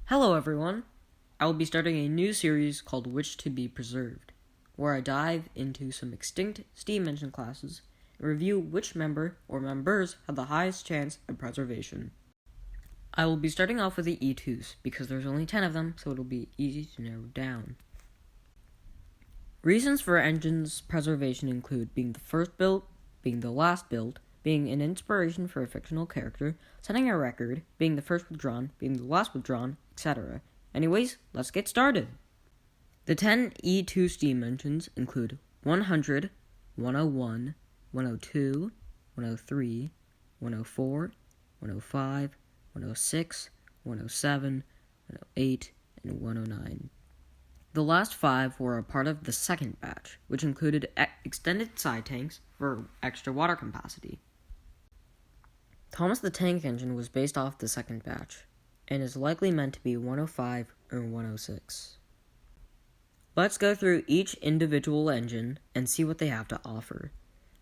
Hello everyone! I will be starting a new series called Which to be Preserved, where I dive into some extinct steam engine classes and review which member or members have the highest chance of preservation. I will be starting off with the E2s because there's only 10 of them, so it'll be easy to narrow down. Reasons for engines preservation include being the first built, being the last built, being an inspiration for a fictional character, setting a record, being the first withdrawn, being the last withdrawn, etc. Anyways, let's get started. The 10 E2 steam engines include 100, 101, 102, 103, 104, 105, 106, 107, 108, and 109. The last 5 were a part of the second batch, which included extended side tanks for extra water capacity. Thomas the Tank Engine was based off the second batch, and is likely meant to be 105 or 106. Let's go through each individual engine and see what they have to offer.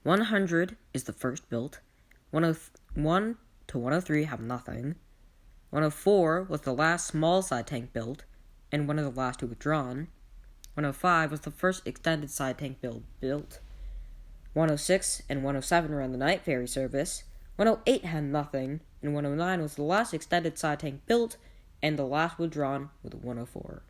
100 is the first built, 101 to 103 have nothing, 104 was the last small side tank built, and one of the last two withdrawn, 105 was the first extended side tank built, 106 and 107 ran the night ferry service, 108 had nothing, and 109 was the last extended side tank built, and the last withdrawn with 104.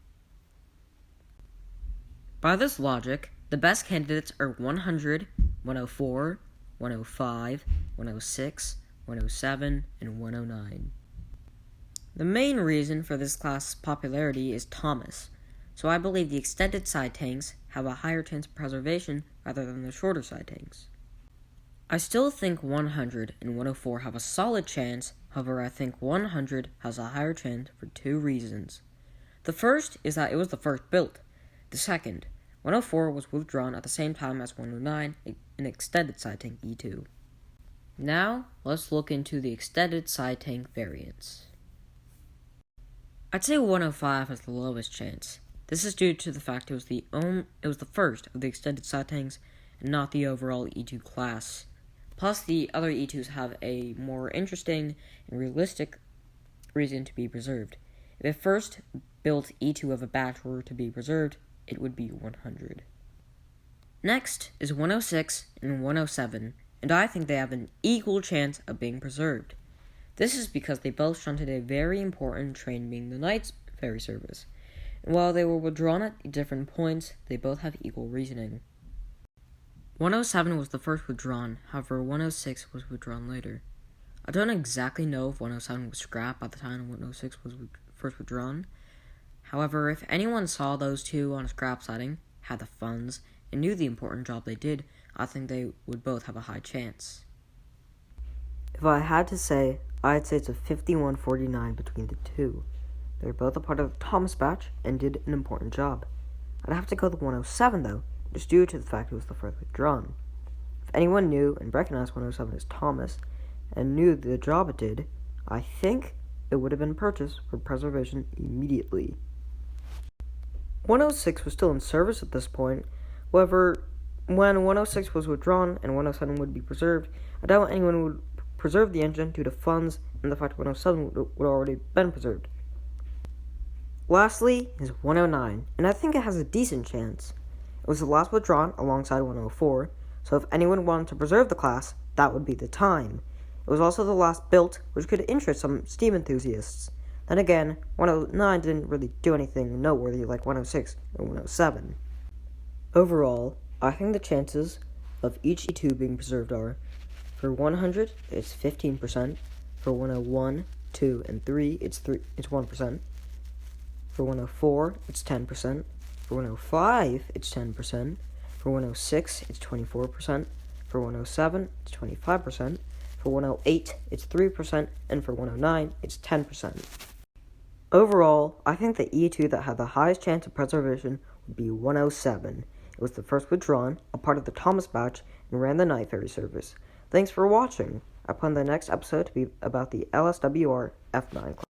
By this logic, the best candidates are 100, 104, 105, 106, 107, and 109. The main reason for this class's popularity is Thomas, so I believe the extended side tanks have a higher chance of preservation rather than the shorter side tanks. I still think 100 and 104 have a solid chance, however I think 100 has a higher chance for 2 reasons. The first is that it was the first built. The second, 104 was withdrawn at the same time as 109, an extended side tank E2. Now, let's look into the extended side tank variants. I'd say 105 has the lowest chance. This is due to the fact it was the first of the extended side tanks and not the overall E2 class. Plus, the other E2s have a more interesting and realistic reason to be preserved. If a first built E2 of a batch were to be preserved, it would be 100. Next is 106 and 107, and I think they have an equal chance of being preserved. This is because they both shunted a very important train, being the night ferry service, and while they were withdrawn at different points, they both have equal reasoning. 107 was the first withdrawn, however 106 was withdrawn later. I don't exactly know if 107 was scrapped by the time 106 was first withdrawn. However, if anyone saw those two on a scrap siding, had the funds, and knew the important job they did, I think they would both have a high chance. If I had to say, I'd say it's a 51-49 between the two. They're both a part of the Thomas batch and did an important job. I'd have to go with 107 though, just due to the fact it was the first withdrawn. If anyone knew and recognized 107 as Thomas and knew the job it did, I think it would have been purchased for preservation immediately. 106 was still in service at this point. However, when 106 was withdrawn and 107 would be preserved, I doubt anyone would preserve the engine due to funds and the fact 107 would already been preserved. Lastly is 109, and I think it has a decent chance. It was the last withdrawn alongside 104, so if anyone wanted to preserve the class, that would be the time. It was also the last built, which could interest some steam enthusiasts. Then again, 109 didn't really do anything noteworthy like 106 or 107. Overall, I think the chances of each E2 being preserved are, for 100, it's 15%, for 101, 2, and 3, it's 1%, for 104, it's 10%, for 105, it's 10%, for 106, it's 24%, for 107, it's 25%, for 108, it's 3%, and for 109, it's 10%. Overall, I think the E2 that had the highest chance of preservation would be 107. It was the first withdrawn, a part of the Thomas batch, and ran the night ferry service. Thanks for watching. I plan the next episode to be about the LBSCR F9 class.